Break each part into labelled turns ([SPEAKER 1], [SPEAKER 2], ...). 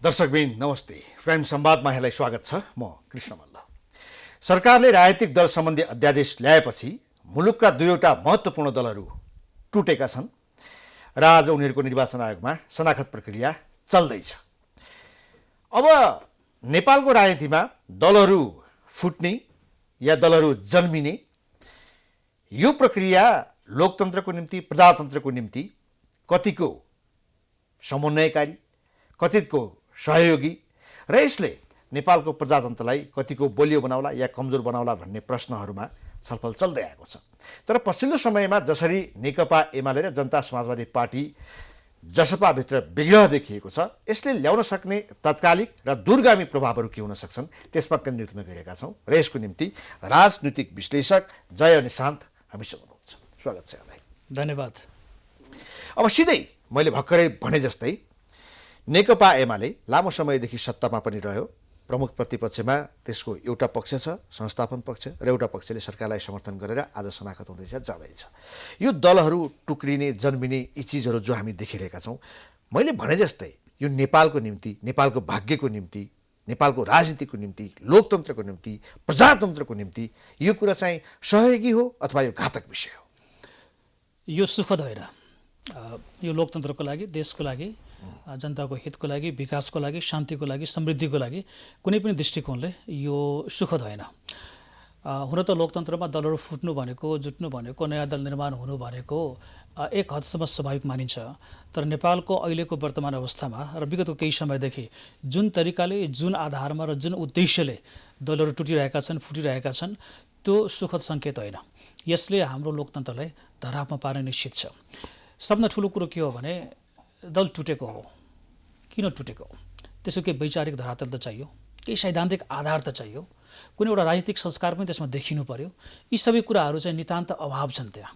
[SPEAKER 1] दर्शकबिन नमस्ते। प्राइम संवादमा यहाँलाई स्वागत छ। म कृष्ण मल्ल। सरकारले राजनीतिक दल सम्बन्धी अध्यादेश ल्याएपछि मुलुकका दुईवटा महत्त्वपूर्ण दलहरू टुटेका छन् र आज उनीहरूको निर्वाचन आयोगमा शनाखत प्रक्रिया चल्दैछ। अब नेपालको राजनीतिमा दलहरू फुट्ने या दलहरू जन्मिने यो प्रक्रिया लोकतन्त्रको निम्ति, प्रजातन्त्रको निम्ति कतिको समन्वयकारी, कतिको सहयोगी र यसले नेपालको प्रजातन्त्रलाई कतिको बलियो बनाउला या कमजोर बनाउला भन्ने प्रश्नहरूमा छलफल चल्दै आएको छ। तर पछिल्लो समयमा जसरी नेकपा एमाले र जनता समाजवादी पार्टी जसपाभित्र विग्रह देखिएको छ, यसले ल्याउन सक्ने तत्कालिक र दूरगामी प्रभावहरू के हुन सक्छन् त्यसमा केन्द्रित हुन गइरहेका छौँ र यसको निम्ति राजनीतिक विश्लेषक जय निशान्त हामीसँग हुनुहुन्छ। स्वागत छ यहाँलाई।
[SPEAKER 2] धन्यवाद।
[SPEAKER 1] अब सिधै मैले भर्खरै भने जस्तै नेकपा एमाले लामो समयदेखि सत्तामा पनि रह्यो। प्रमुख प्रतिपक्षमा त्यसको एउटा पक्ष छ, संस्थापन पक्ष, र एउटा पक्षले सरकारलाई समर्थन गरेर आज शनाखत हुँदैछ, जाँदैछ। यो दलहरू टुक्रिने, जन्मिने यी चिजहरू जो हामी देखिरहेका छौँ, मैले भने जस्तै यो नेपालको निम्ति, नेपालको भाग्यको निम्ति, नेपालको राजनीतिको निम्ति, लोकतन्त्रको निम्ति, प्रजातन्त्रको निम्ति यो कुरा चाहिँ सहयोगी हो अथवा यो घातक विषय हो?
[SPEAKER 2] यो सुखद होइन। यो लोकतन्त्रको लागि, देशको लागि, जनताको हितको लागि, विकासको लागि, शान्तिको लागि, समृद्धिको लागि कुनै पनि दृष्टिकोणले यो सुखद होइन। हुन त लोकतन्त्रमा दलहरू फुट्नु भनेको, जुट्नु भनेको, नयाँ दल निर्माण हुनु भनेको एक हदसम्म स्वाभाविक मानिन्छ। तर नेपालको अहिलेको वर्तमान अवस्थामा र विगतको केही समयदेखि जुन तरिकाले, जुन आधारमा र जुन उद्देश्यले दलहरू टुटिरहेका छन्, फुटिरहेका छन्, त्यो सुखद सङ्केत होइन। यसले हाम्रो लोकतन्त्रलाई धरापमा पार्ने निश्चित छ। सबभन्दा ठुलो कुरो के हो भने दल टुटेको हो, किन टुटेको हो, त्यसको केही वैचारिक धरातल त चाहियो, केही सैद्धान्तिक आधार त चाहियो, कुनै एउटा राजनीतिक संस्कार पनि त्यसमा देखिनु पर्यो। यी सबै कुराहरू चाहिँ नितान्त अभाव छन् त्यहाँ।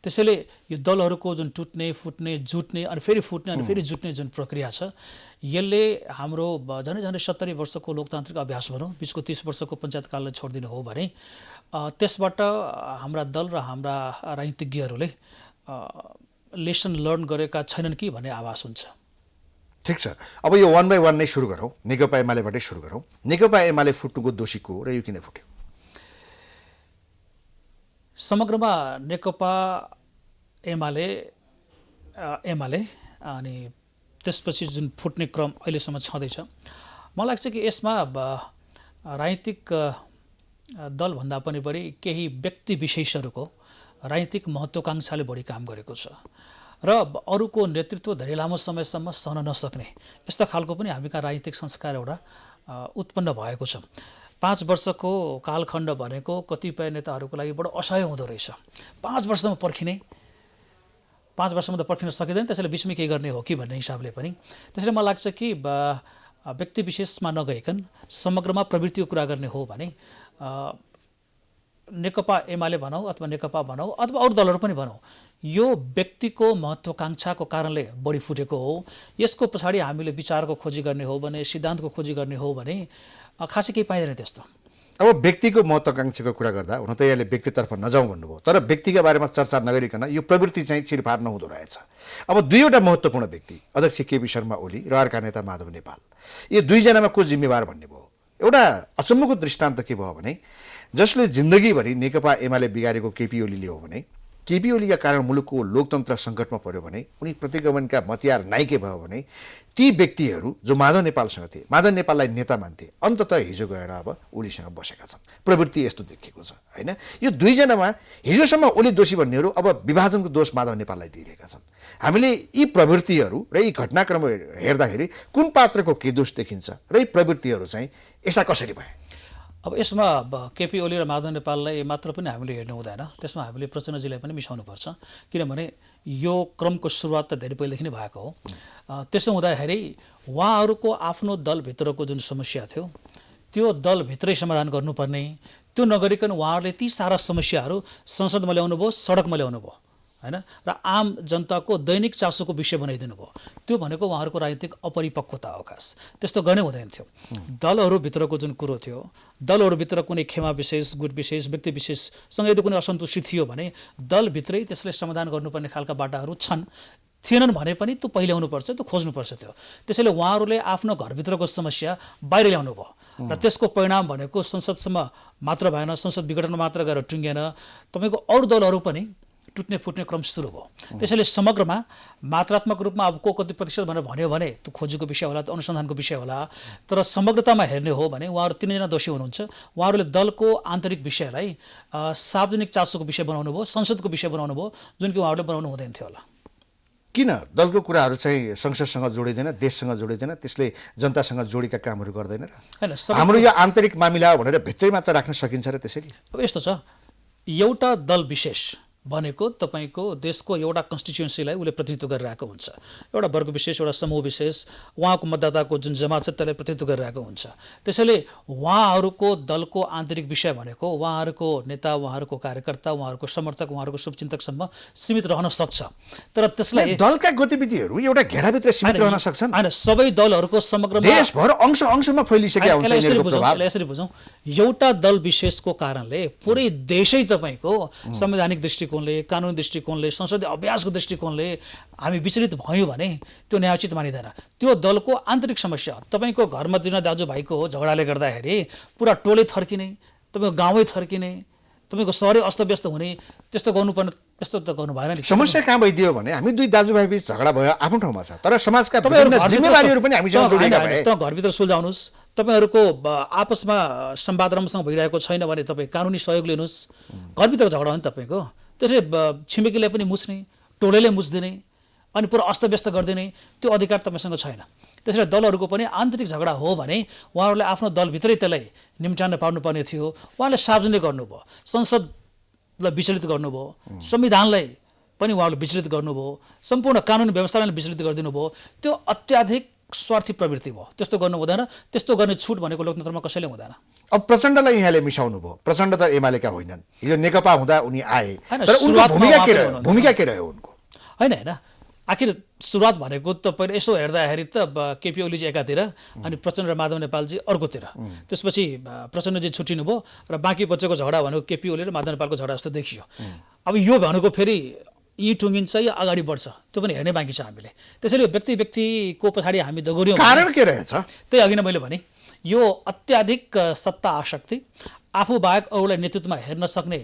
[SPEAKER 2] त्यसैले यो दलहरूको जुन टुट्ने, फुट्ने, जुट्ने अनि फेरि फुट्ने अनि फेरि जुट्ने जुन प्रक्रिया छ, यसले हाम्रो झन्डै 70 वर्षको लोकतान्त्रिक अभ्यास भनौँ, बिचको 30 वर्षको पञ्चायतकाललाई छोडिदिनु हो भने त्यसबाट हाम्रा दल र हाम्रा राजनीतिज्ञहरूले लेसन लर्न गरेका छैनन् कि भन्ने आभास हुन्छ।
[SPEAKER 1] ठिक छ। अब यो वान बाई वान नै सुरु गरौँ, नेकपा एमालेबाटै सुरु गरौँ। नेकपा एमाले फुट्नुको दोषी को र यो किन फुट्यो?
[SPEAKER 2] समग्रमा नेकपा एमाले अनि त्यसपछि जुन फुट्ने क्रम अहिलेसम्म छँदैछ, मलाई लाग्छ कि यसमा राजनीतिक दलभन्दा पनि बढी केही व्यक्ति विशेषहरूको राजनीतिक महत्त्वाकांक्षाले बढी काम गरेको छ र अरूको नेतृत्व धेरै लामो समयसम्म सहन नसक्ने यस्ता खालको पनि हामी कहाँ राजनीतिक संस्कार एउटा उत्पन्न भएको छ। 5 वर्षको कालखण्ड भनेको कतिपय नेताहरूको लागि बडो असह्य हुँदो रहेछ। 5 वर्षमा पर्खिने, 5 वर्षमा त पर्खिन सकिँदैन, त्यसैले बिचमै केही गर्ने हो कि भन्ने हिसाबले पनि। त्यसैले मलाई लाग्छ कि व्यक्ति विशेषमा नगइकन समग्रमा प्रवृत्तिको कुरा गर्ने हो भने नेकपा एमाले भनौँ अथवा नेकपा भनौँ अथवा अरू दलहरू पनि भनौँ, यो व्यक्तिको महत्त्वाकांक्षाको कारणले बढी फुटेको हो। यसको पछाडि हामीले विचारको खोजी गर्ने हो भने, सिद्धान्तको खोजी गर्ने हो भने खासै केही पाइँदैन त्यस्तो।
[SPEAKER 1] अब व्यक्तिको महत्त्वाकांक्षाको कुरा गर्दा हुन त यहाँले व्यक्तितर्फ नजाउँ भन्नुभयो, तर व्यक्तिका बारेमा चर्चा नगरिकन यो प्रवृत्ति चाहिँ छिरफार नहुँदो रहेछ। अब दुईवटा महत्त्वपूर्ण व्यक्ति, अध्यक्ष केपी शर्मा ओली र अर्का नेता माधव नेपाल, यो दुईजनामा को जिम्मेवार भन्ने भयो। एउटा अचम्मको दृष्टान्त के भयो भने, जसले जिन्दगीभरि नेकपा एमाले बिगारेको केपी ओलीले हो भने, केपी ओलीका कारण मुलुकको लोकतन्त्र सङ्कटमा पर्यो भने, उनी प्रतिगमनका मतियार नाइके भयो भने, ती व्यक्तिहरू जो माधव नेपालसँग थिए, माधव नेपाललाई नेता मान्थे, अन्ततः हिजो गएर अब ओलीसँग बसेका छन्। प्रवृत्ति यस्तो देखिएको छ होइन। यो दुईजनामा हिजोसम्म ओली दोषी भन्नेहरू अब विभाजनको दोष माधव नेपाललाई दिइरहेका छन्। हामीले यी प्रवृत्तिहरू र यी घटनाक्रम हेर्दाखेरि कुन पात्रको के दोष देखिन्छ र यी प्रवृत्तिहरू चाहिँ यसमा कसरी भए?
[SPEAKER 2] अब यसमा केपी ओली र माधव नेपाललाई मात्र पनि हामीले हेर्नु हुँदैन, त्यसमा हामीले प्रचण्डजीलाई पनि मिसाउनुपर्छ। किनभने यो क्रमको सुरुवात त धेरै पहिलेदेखि नै भएको हो। त्यसो हुँदाखेरि उहाँहरूको आफ्नो दलभित्रको जुन समस्या थियो त्यो दलभित्रै समाधान गर्नुपर्ने, त्यो नगरिकन उहाँहरूले ती सारा समस्याहरू संसदमा ल्याउनु भयो, सडकमा ल्याउनु भयो हैन, र आम जनताको दैनिक चासोको विषय बनाइदिनु भयो। त्यो भनेको उहाँहरूको राजनीतिक अपरिपक्वता हो। खास त्यस्तो गर्ने हुँदैन थियो। दलहरूभित्रको जुन कुरो थियो, दलहरूभित्र कुनै खेमा विशेष, गुट विशेष, व्यक्ति विशेषसँग यदि कुनै असन्तुष्टि थियो भने दलभित्रै त्यसलाई समाधान गर्नुपर्ने खालका बाटाहरू छन्। थिएनन् भने पनि त्यो पहिले आउनुपर्छ, त्यो खोज्नुपर्छ त्यो। त्यसैले उहाँहरूले आफ्नो घरभित्रको समस्या बाहिर ल्याउनु भयो र त्यसको परिणाम भनेको संसदसम्म मात्र भएन, संसद विघटनमा मात्र गएर टुङ्गेन, तपाईँको अरू दलहरू पनि टुट्ने फुट्ने क्रम सुरु भयो। त्यसैले समग्रमा मात्रात्मक रूपमा अब को कति प्रतिशत भनेर भन्यो भने त्यो खोजीको विषय होला, त्यो अनुसन्धानको विषय होला, तर समग्रतामा हेर्ने हो भने उहाँहरू तीनैजना दोषी हुनुहुन्छ। उहाँहरूले दलको आन्तरिक विषयलाई सार्वजनिक चासोको विषय बनाउनु भयो, संसदको विषय बनाउनु भयो, जुन कि उहाँहरूले बनाउनु हुँदैन थियो होला।
[SPEAKER 1] किन दलको कुराहरू चाहिँ संसदसँग जोडिँदैन, देशसँग जोडिँदैन, त्यसले जनतासँग जोडेका कामहरू गर्दैन र?
[SPEAKER 2] हैन,
[SPEAKER 1] हाम्रो यो आन्तरिक मामिला हो भनेर भित्रै मात्र राख्न सकिन्छ र त्यसरी?
[SPEAKER 2] अब यस्तो छ, एउटा दल विशेष भनेको तपाईँको देशको एउटा कन्स्टिट्युएन्सीलाई उसले प्रतिनिधित्व गरिरहेको हुन्छ। एउटा वर्ग विशेष, एउटा समूह विशेष, उहाँको मतदाताको जुन जमात छ त्यसलाई प्रतिनिधित्व गरिरहेको हुन्छ। त्यसैले उहाँहरूको दलको आन्तरिक विषय भनेको उहाँहरूको नेता, उहाँहरूको कार्यकर्ता, उहाँहरूको समर्थक, उहाँहरूको शुभचिन्तकसम्म सीमित रहन सक्छ। तर त्यसलाई
[SPEAKER 1] दलका गतिविधिहरू एउटा घेराभित्र सीमित रहन सक्छन्?
[SPEAKER 2] हैन, सबै दलहरूको समग्रमा
[SPEAKER 1] देशभर अंशमा फैलिसकेका हुन्छ यिनीहरूको प्रभाव।
[SPEAKER 2] यसरी बुझौँ, एउटा दल विशेषको कारणले पुरै देशै तपाईँको संवैधानिक दृष्टिकोणले, कानुनी दृष्टिकोणले, संसदीय अभ्यासको दृष्टिकोणले हामी विचलित भयौँ भने त्यो न्यायोचित मानिँदैन। त्यो दलको आन्तरिक समस्या, तपाईँको घरमा दुईजना दाजुभाइको हो झगडाले गर्दाखेरि पुरा टोलै थर्किने, तपाईँको गाउँै थर्किने, तपाईँको सहरै अस्तव्यस्त हुने, त्यस्तो गर्नुपर्ने, त्यस्तो त गर्नु भएन नि।
[SPEAKER 1] समस्या कहाँ भइदियो भने हामी दुई दाजुभाइ बीच झगडा भयो आफ्नो ठाउँमा छ, तर समाजका विभिन्न जिम्मेवारीहरू पनि हामीसँग जोडिएका भए।
[SPEAKER 2] त घरभित्र सुल्झाउनुहोस्, तपाईँहरूको आपसमा संवाद राम्रोसँग भइरहेको छैन भने तपाईँ कानुनी सहयोग लिनुहोस्। घरभित्र झगडा हो नि तपाईँको, त्यसले छिमेकीलाई पनि मुछ्ने, टोलैले मुछ्दिने, अनि पुरा अस्तव्यस्त गरिदिने त्यो अधिकार तपाईँसँग छैन। त्यसैले दलहरूको पनि आन्तरिक झगडा हो भने उहाँहरूले आफ्नो दलभित्रै त्यसलाई निम्टान पार्नुपर्ने थियो। उहाँले सार्वजनिक गर्नुभयो, संसदलाई विचलित गर्नुभयो, संविधानलाई पनि उहाँहरूले विचलित गर्नुभयो, सम्पूर्ण कानुनी व्यवस्थालाई विचलित गरिदिनु भयो। त्यो अत्याधिक स्वार्थी प्रवृत्ति भयो, त्यस्तो गर्नु हुँदैन। त्यस्तो गर्ने छुट भनेको लोकतन्त्रमा कसैले हुँदैन।
[SPEAKER 1] अब प्रचण्डलाई यहाँले मिसाउनु भयो, प्रचण्ड त एमालेका होइनन्, हिजो नेकपा हुँदा उनी आए,
[SPEAKER 2] हैन,
[SPEAKER 1] तर उनको
[SPEAKER 2] सुरुवातमा
[SPEAKER 1] भूमिका के रह्यो उनको?
[SPEAKER 2] होइन, आखिर सुरुवात भनेको त पहिले यसो हेर्दाखेरि त केपी ओलीजी एकातिर अनि प्रचण्ड र माधव नेपालजी अर्कोतिर, त्यसपछि प्रचण्डजी छुट्टिनु भयो र बाँकी बच्चेको झगडा भनेको केपी ओली र माधव नेपालको झगडा जस्तो देखियो। अब यो भनेको फेरि यी टुङ्गिन्छ या अगाडि बढ्छ त्यो पनि हेर्नै बाँकी छ हामीले। त्यसैले व्यक्ति व्यक्तिको पछाडि हामी दगोर्यौँ।
[SPEAKER 1] कारण के रहेछ?
[SPEAKER 2] त्यही अघि नै मैले भने, यो अत्याधिक सत्ता आसक्ति, आफू बाहेक अरूलाई नेतृत्वमा हेर्न सक्ने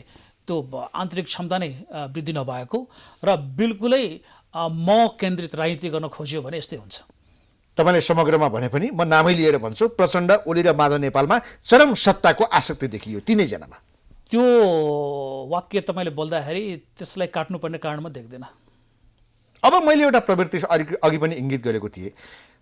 [SPEAKER 2] त्यो आन्तरिक क्षमता नै वृद्धि नभएको र बिल्कुलै म केन्द्रित राजनीति गर्न खोज्यो भने यस्तै हुन्छ।
[SPEAKER 1] तपाईँले समग्रमा भने पनि म नामै लिएर भन्छु, प्रचण्ड, ओली र माधव नेपालमा चरम सत्ताको आसक्ति देखियो तीनैजनामा।
[SPEAKER 2] त्यो वाक्य तपाईँले बोल्दाखेरि त्यसलाई काट्नुपर्ने कारण म देख्दिनँ।
[SPEAKER 1] अब मैले एउटा प्रवृत्ति अघि पनि इङ्गित गरेको थिएँ,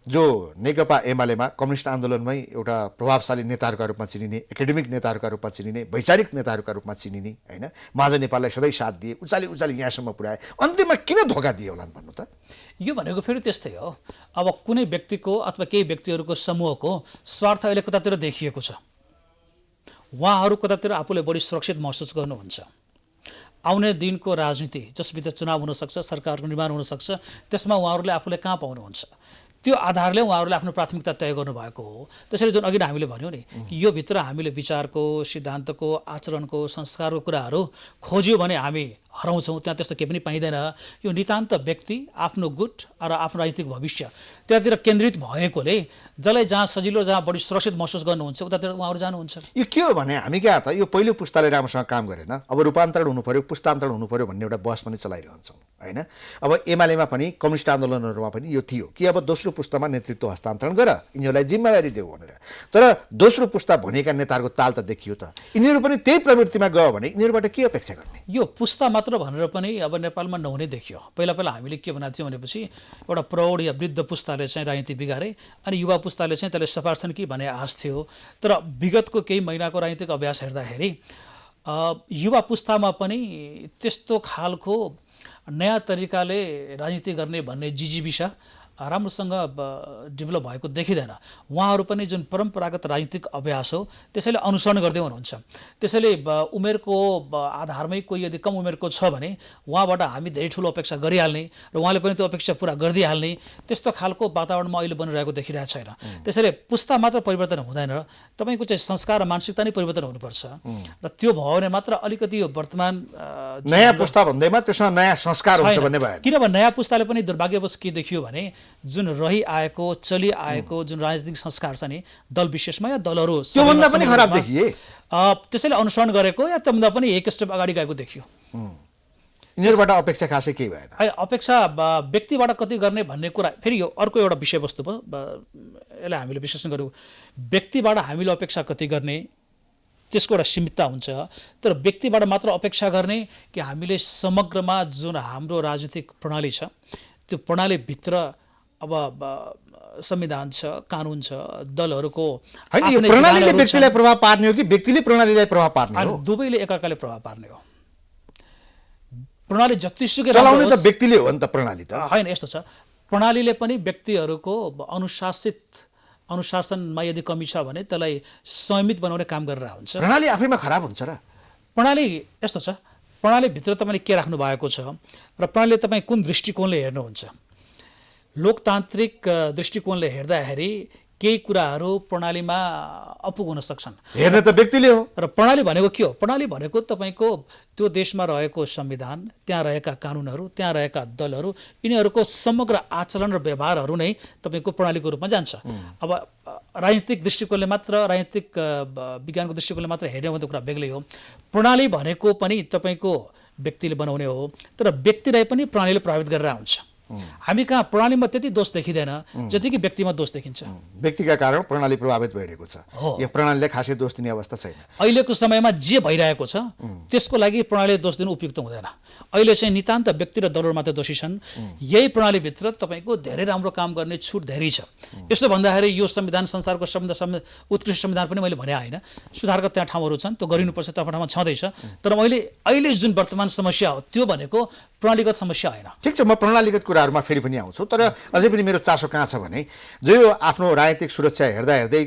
[SPEAKER 1] जो नेकपा एमालेमा कम्युनिस्ट आन्दोलनमै एउटा प्रभावशाली नेताहरूका रूपमा चिनिने, एकाडेमिक नेताहरूका रूपमा चिनिने, वैचारिक नेताहरूका रूपमा चिनिने, होइन, माधव नेपाललाई सधैँ साथ दिए, उचाली यहाँसम्म पुर्याए, अन्त्यमा किन धोका दिए होलान् भन्नु त?
[SPEAKER 2] यो भनेको फेरि त्यस्तै हो। अब कुनै व्यक्तिको अथवा केही व्यक्तिहरूको समूहको स्वार्थ अहिले कतातिर देखिएको छ, उहाँहरू कतातिर आफूले बढी सुरक्षित महसुस गर्नुहुन्छ। आउने दिनको राजनीति जसभित्र चुनाव हुनसक्छ, सरकारको निर्माण हुनसक्छ, त्यसमा उहाँहरूले आफूले कहाँ पाउनुहुन्छ, त्यो आधारले उहाँहरूले आफ्नो प्राथमिकता तय गर्नुभएको हो। त्यसैले जुन अघि हामीले भन्यौँ नि कि यो भित्र हामीले विचारको, सिद्धान्तको, आचरणको, संस्कारको कुराहरू खोज्यो भने हामी हराउँछौँ। त्यहाँ त्यस्तो केही पनि पाइँदैन। यो नितान्त व्यक्ति, आफ्नो गुट र आफ्नो राजनीतिक भविष्य त्यहाँतिर केन्द्रित भएकोले जसलाई जहाँ सजिलो, जहाँ बढी सुरक्षित महसुस गर्नुहुन्छ उतातिर उहाँहरू जानुहुन्छ।
[SPEAKER 1] यो के हो भने हामी क्या त यो पहिलो पुस्ताले राम्रोसँग काम गरेन, अब रूपान्तरण हुनु पर्यो, पुस्तान्तरण हुनु पर्यो भन्ने एउटा बहस पनि चलाइरहन्छौँ, होइन? अब एमालेमा पनि कम्युनिस्ट आन्दोलनहरूमा पनि यो थियो कि अब दोस्रो पुस्तामा नेतृत्व हस्तान्तरण गर, यिनीहरूलाई जिम्मेवारी देऊ भनेर। तर दोस्रो पुस्ता भनेका नेताहरूको ताल त देखियो त, यिनीहरू पनि त्यही प्रवृत्तिमा गयो भने यिनीहरूबाट के अपेक्षा गर्ने?
[SPEAKER 2] यो पुस्ता मात्र भनेर पनि अब नेपालमा नहुने देखियो। पहिला हामीले के भनेको थियौँ भनेपछि एउटा प्रौढ या वृद्ध पुस्ताले चाहिँ राजनीति बिगारे अनि युवा पुस्ताले चाहिँ त्यसले सपार्छन् कि भन्ने आश थियो। तर विगतको केही महिनाको राजनीतिक अभ्यास हेर्दाखेरि युवा पुस्तामा पनि त्यस्तो खालको नयाँ तरिकाले राजनीति गर्ने भन्ने जिजीविसा राम्रोसँग डेभलप भएको देखिँदैन। उहाँहरू पनि जुन परम्परागत राजनीतिक अभ्यास हो त्यसैले अनुसरण गर्दै हुनुहुन्छ। त्यसैले उमेरको आधारमै कोही यदि कम उमेरको छ भने उहाँबाट हामी धेरै ठुलो अपेक्षा गरिहाल्ने र उहाँले पनि त्यो अपेक्षा पुरा गरिदिइहाल्ने त्यस्तो खालको वातावरणमा अहिले बनिरहेको देखिरहेको छैन। त्यसैले पुस्ता मात्र परिवर्तन हुँदैन, तपाईँको चाहिँ संस्कार र मानसिकता नै परिवर्तन हुनुपर्छ र त्यो भयो भने मात्र अलिकति यो वर्तमान
[SPEAKER 1] नयाँ पुस्ता भन्दैमा त्यसमा नयाँ संस्कार हुन्छ भन्ने भयो।
[SPEAKER 2] किनभने नयाँ पुस्ताले पनि दुर्भाग्यवश के देखियो भने जुन रहिआएको चलिआएको जुन राजनीतिक संस्कार छ नि दल विशेषमा या दलहरू
[SPEAKER 1] त्योभन्दा पनि खराब देखिए।
[SPEAKER 2] त्यसैले अनुसरण गरेको या त्योभन्दा पनि एक स्टेप अगाडि गएको देखियो।
[SPEAKER 1] यिनीहरूबाट अपेक्षा खासै केही भएन।
[SPEAKER 2] अपेक्षा व्यक्तिबाट कति गर्ने भन्ने कुरा फेरि यो अर्को एउटा विषयवस्तु भयो। यसलाई हामीले विश्लेषण गऱ्यौँ, व्यक्तिबाट हामीले अपेक्षा कति गर्ने त्यसको एउटा सीमितता हुन्छ। तर व्यक्तिबाट मात्र अपेक्षा गर्ने कि हामीले समग्रमा जुन हाम्रो राजनीतिक प्रणाली छ त्यो प्रणालीभित्र अब संविधान छ, कानुन छ, दलहरूको
[SPEAKER 1] प्रणालीले व्यक्तिलाई प्रभाव पार्ने हो कि व्यक्तिले प्रणालीलाई प्रभाव पार्ने हो?
[SPEAKER 2] दुवैले एकअर्काले प्रभाव पार्ने हो। प्रणाली जतिसुकै
[SPEAKER 1] चलाउने त व्यक्तिले हो नि त, प्रणाली त
[SPEAKER 2] होइन। यस्तो छ, प्रणालीले पनि व्यक्तिहरूको अनुशासनमा यदि कमी छ भने त्यसलाई संयमित बनाउने काम गरेर हुन्छ।
[SPEAKER 1] प्रणाली आफैमा खराब हुन्छ र?
[SPEAKER 2] प्रणाली यस्तो छ, प्रणालीभित्र तपाईँले के राख्नु भएको छ र प्रणालीले तपाईँ कुन दृष्टिकोणले हेर्नुहुन्छ। लोकतान्त्रिक दृष्टिकोणले हेर्दाखेरि केही कुराहरू प्रणालीमा अपुग हुन सक्छन्।
[SPEAKER 1] हेर्ने त व्यक्तिले हो।
[SPEAKER 2] र प्रणाली भनेको के हो? प्रणाली भनेको तपाईँको त्यो देशमा रहेको संविधान, त्यहाँ रहेका कानुनहरू, त्यहाँ रहेका दलहरू, यिनीहरूको समग्र आचरण र व्यवहारहरू नै तपाईँको प्रणालीको रूपमा जान्छ। अब राजनीतिक दृष्टिकोणले मात्र, राजनीतिक विज्ञानको दृष्टिकोणले मात्र हेर्ने हो भने त कुरा बेग्लै हो। प्रणाली भनेको पनि तपाईँको व्यक्तिले बनाउने हो, तर व्यक्तिलाई पनि प्रणालीले प्रभावित गरेर हुन्छ। हामी कहाँ प्रणालीमा त्यति दोष देखिँदैन जतिकि व्यक्तिमा दोष देखिन्छ।
[SPEAKER 1] व्यक्तिका कारण प्रणाली प्रभावित भइरहेको छ। यो प्रणालीले खासै दोष दिने अवस्था छैन।
[SPEAKER 2] अहिलेको समयमा जे भइरहेको छ त्यसको लागि प्रणालीले दोष दिनु उपयुक्त हुँदैन। अहिले चाहिँ नितान्त व्यक्ति र दलहरू मात्र दोषी छन्। यही प्रणालीभित्र तपाईँको धेरै राम्रो काम गर्ने छुट धेरै छ। यसो भन्दाखेरि यो संविधान संसारको सबभन्दा उत्कृष्ट संविधान पनि मैले भने होइन, सुधारका त्यहाँ ठाउँहरू छन्, त्यो गरिनुपर्छ, त्यो ठाउँमा छँदैछ। तर अहिले जुन वर्तमान समस्या हो त्यो भनेको प्रणालीगत समस्या होइन।
[SPEAKER 1] ठिक छ, म प्रणालीगत कुराहरूमा फेरि पनि आउँछु, तर अझै पनि मेरो चासो कहाँ छ भने जो यो आफ्नो राजनीतिक सुरक्षा हेर्दै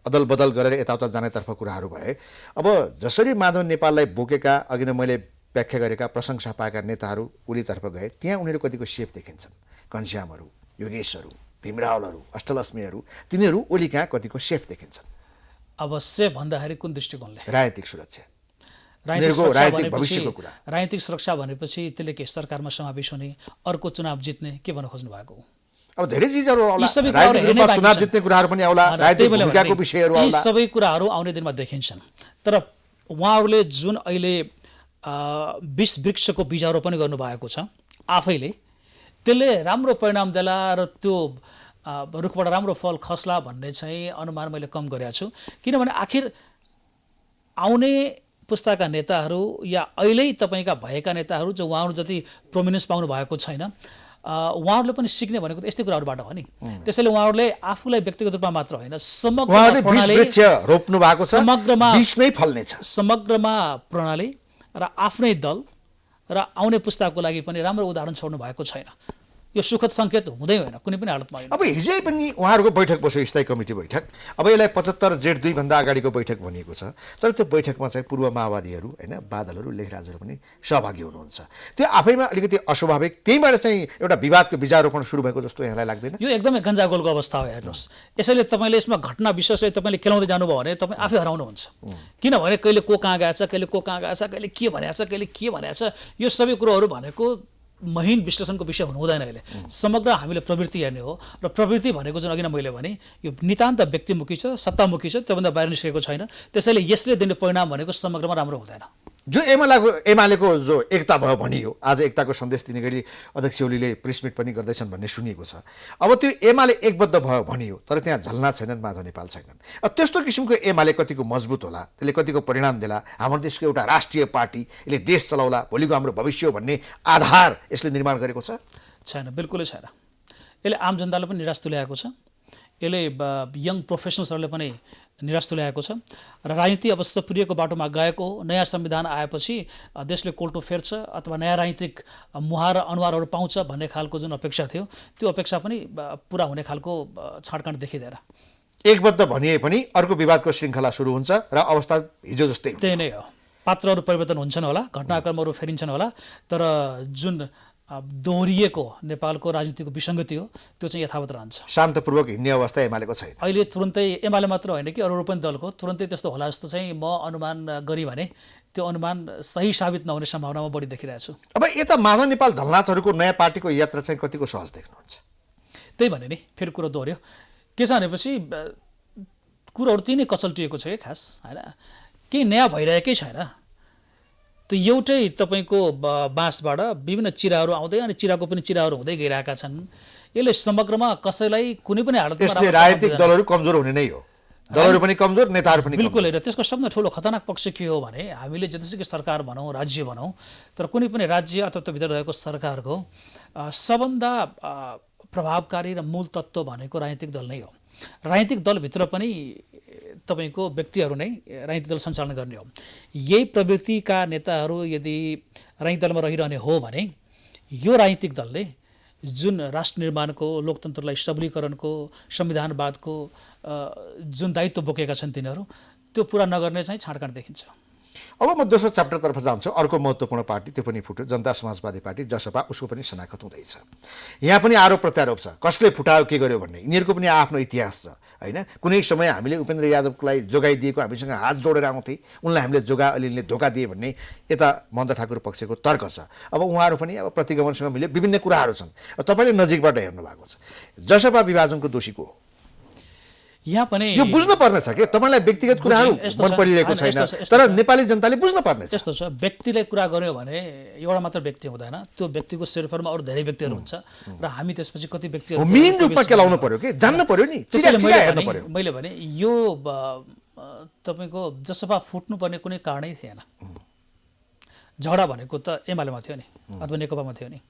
[SPEAKER 1] अदल बदल गरेर यताउता जानेतर्फ कुराहरू भए। अब जसरी माधव नेपाललाई बोकेका अघि नै मैले व्याख्या गरेका प्रशंसा पाएका नेताहरू उनीतर्फ गए, त्यहाँ उनीहरू कतिको सेफ देखिन्छन्। घनश्यामहरू, योगेशहरू, भीमरावलहरू, अष्टलक्ष्मीहरू, तिनीहरू ओली कहाँ कतिको सेफ देखिन्छन्?
[SPEAKER 2] अब सेफ भन्दाखेरि कुन दृष्टिकोणले?
[SPEAKER 1] राजनीतिक सुरक्षा,
[SPEAKER 2] राजनीतिक सुरक्षा भनेपछि त्यसले के सरकारमा समावेश हुने, अर्को चुनाव जित्ने, के भन्न खोज्नु भएको?
[SPEAKER 1] अब धेरै चिजहरू आउला, राजनीतिक रूपमा चुनाव जित्ने कुराहरू पनि आउला, राजनीतिक भूमिकाको विषयहरू आउला।
[SPEAKER 2] यी सबै कुराहरू आउने दिनमा देखिन्छन्। तर उहाँहरूले जुन अहिले 20 वृक्षको बिजारोपण गर्नुभएको छ आफैले, त्यसले राम्रो परिणाम देला र त्यो रुखबाट राम्रो फल खस्ला भन्ने चाहिँ अनुमान मैले कम गरेको छु। किनभने आखिर आउने पुस्ताका नेताहरू या अहिले तपाईँका भएका नेताहरू जो उहाँहरू जति प्रोमिनेन्स पाउनु भएको छैन, उहाँहरूले पनि सिक्ने भनेको त यस्तै कुराहरूबाट हो नि। त्यसैले उहाँहरूले आफूलाई व्यक्तिगत रूपमा मात्र होइन, समग्रमा प्रणाली र आफ्नै दल र आउने पुस्ताको लागि पनि राम्रो उदाहरण छोड्नु भएको छैन। यो सुखद सङ्केत हुँदै होइन कुनै पनि हालतमा।
[SPEAKER 1] अब हिजै पनि उहाँहरूको बैठक बस्यो, स्थायी कमिटी बैठक। अब यसलाई 75Z2 भन्दा अगाडिको बैठक भनिएको छ, तर त्यो बैठकमा चाहिँ पूर्व माओवादीहरू होइन, बादलहरू, लेखराजहरू पनि सहभागी हुनुहुन्छ। त्यो आफैमा अलिकति अस्वाभाविक, त्यहीबाट चाहिँ एउटा विवादको बिजारोपण सुरु भएको जस्तो यहाँलाई लाग्दैन?
[SPEAKER 2] यो एकदमै गन्जागोलको अवस्था हो। हेर्नुहोस्, यसैले तपाईँले यसमा घटना विशेषलाई तपाईँले खेलाउँदै जानुभयो भने तपाईँ आफै हराउनुहुन्छ। किनभने कहिले को कहाँ गएछ, कहिले को कहाँ गएछ, कहिले के भनेको छ, कहिले के भनेको छ, यो सबै कुरोहरू भनेको महीन विश्लेषणको विषय हुनु हुँदैन। अहिले समग्र हामीले प्रवृत्ति हेर्ने हो, र प्रवृत्ति भनेको जुन अघि नै मैले भने यो नितान्त व्यक्तिमुखी छ, सत्तामुखी छ, त्योभन्दा बाहिर निस्केको छैन। त्यसैले यसले दिने परिणाम भनेको समग्रमा राम्रो हुँदैन।
[SPEAKER 1] जो एमालेको जो एकता भयो भनियो, आज एकताको सन्देश दिने गरी अध्यक्ष ओलीले प्रेस मिट पनि गर्दैछन् भन्ने सुनिएको छ। अब त्यो एमाले एकबद्ध भयो भनियो, तर त्यहाँ झल्ना छैनन्, माधव नेपाल छैनन्। अब त्यस्तो किसिमको एमाले कतिको मजबुत होला, त्यसले कतिको परिणाम देला, हाम्रो देशको एउटा राष्ट्रिय पार्टी, यसले देश चलाउला, भोलिको हाम्रो भविष्य हो भन्ने आधार यसले निर्माण गरेको छ?
[SPEAKER 2] छैन, बिल्कुलै छैन। यसले आम जनतालाई पनि निराश तुल्याएको छ। यसले यङ प्रोफेसनल्सहरूले पनि निराश तुल्याएको छ र राजनीति अब सप्रियको बाटोमा गएको हो। नयाँ संविधान आएपछि देशले कोल्टो फेर्छ अथवा नयाँ राजनीतिक मुहार र अनुहारहरू पाउँछ भन्ने खालको जुन अपेक्षा थियो त्यो अपेक्षा पनि पुरा हुने खालको छाडकाँड देखिँदैन।
[SPEAKER 1] एकबद्ध भनिए पनि अर्को विवादको श्रृङ्खला सुरु हुन्छ र अवस्था हिजो जस्तै
[SPEAKER 2] त्यही नै हो। पात्रहरू परिवर्तन हुन्छन् होला, घटनाक्रमहरू फेरिन्छन् होला, तर जुन दोहोरिएको नेपालको राजनीतिको विसङ्गति हो त्यो चाहिँ यथावत रहन्छ।
[SPEAKER 1] शान्तपूर्वक हिँड्ने अवस्था एमालेको छैन।
[SPEAKER 2] अहिले तुरुन्तै एमाले मात्र होइन कि अरू पनि दलको तुरुन्तै त्यस्तो होला जस्तो चाहिँ म अनुमान गरेँ भने त्यो अनुमान सही साबित नहुने सम्भावनामा बढी देखिरहेको छु।
[SPEAKER 1] अब यता माझा नेपाल झलनाथहरूको नयाँ पार्टीको यात्रा चाहिँ कतिको सहज देख्नुहुन्छ?
[SPEAKER 2] त्यही भने नि फेरि कुरो दोहोऱ्यो के छ भनेपछि कुरोहरू त्यही नै कचल्टिएको छ कि खास होइन, केही नयाँ भइरहेकै छैन। त्यो एउटै तपाईँको बाँसबाट विभिन्न चिराहरू आउँदै अनि चिराको पनि चिराहरू हुँदै गइरहेका छन्। यसले समग्रमा कसैलाई कुनै पनि हालतमा
[SPEAKER 1] त्यसले राजनीतिक दलहरू कमजोर हुने नै हो। दलहरू पनि कमजोर, नेताहरू पनि
[SPEAKER 2] बिल्कुल होइन। त्यसको सबभन्दा ठुलो खतरनाक पक्ष के हो भने हामीले जतिसुकै सरकार भनौँ, राज्य भनौँ, तर कुनै पनि राज्य अथवा त्योभित्र रहेको सरकारको सबभन्दा प्रभावकारी र मूल तत्त्व भनेको राजनीतिक दल नै हो। राजनीतिक दलभित्र पनि तपाईँको व्यक्तिहरू नै राजनीतिक दल सञ्चालन गर्ने हो। यही प्रवृत्तिका नेताहरू यदि राजनीतिक दलमा रहिरहने हो भने यो राजनीतिक दलले जुन राष्ट्र निर्माणको, लोकतन्त्रलाई सबलीकरणको, संविधानवादको जुन दायित्व बोकेका छन् तिनीहरू त्यो पुरा नगर्ने चाहिँ छाडकाँड देखिन्छ।
[SPEAKER 1] अब म दोस्रो च्याप्टरतर्फ जान्छु। अर्को महत्त्वपूर्ण पार्टी त्यो पनि फुट्यो, जनता समाजवादी पार्टी जसपा, उसको पनि शनाखत हुँदैछ। यहाँ पनि आरोप प्रत्यारोप छ, कसले फुटायो के गर्यो भन्ने। यिनीहरूको पनि आफ्नो इतिहास छ होइन। कुनै समय हामीले उपेन्द्र यादवलाई जोगाइदिएको, हामीसँग हात जोडेर आउँथे, उनलाई हामीले अलिअलि धोका दिए भन्ने यता महेन्द्र ठाकुर पक्षको तर्क छ। अब उहाँहरू पनि अब प्रतिगमनसँग मिले विभिन्न कुराहरू छन्। तपाईँले नजिकबाट हेर्नु भएको छ, जसपा विभाजनको दोषी को हो?
[SPEAKER 2] यहाँ पनि
[SPEAKER 1] यो बुझ्नु पर्ने छ कि तपाईँलाई व्यक्तिगत कुराहरू मन परिरहेको छैन, तर नेपाली जनताले बुझ्न पर्ने छ।
[SPEAKER 2] यस्तो छ, व्यक्तिले कुरा गर्यो भने एउटा मात्र व्यक्ति हुँदैन, त्यो व्यक्तिको सिरफरमा अरू धेरै व्यक्तिहरू हुन्छ र हामी त्यसपछि कति व्यक्तिहरू
[SPEAKER 1] मेन रूपमा केलाउनु पर्यो कि जान्नु पर्यो नि, हेर्नु पर्यो।
[SPEAKER 2] मैले भने यो तपाईँको जसपा फुट्नुपर्ने कुनै कारणै थिएन। झगडा भनेको त एमालेमा थियो नि अथवा नेकपामा थियो नि,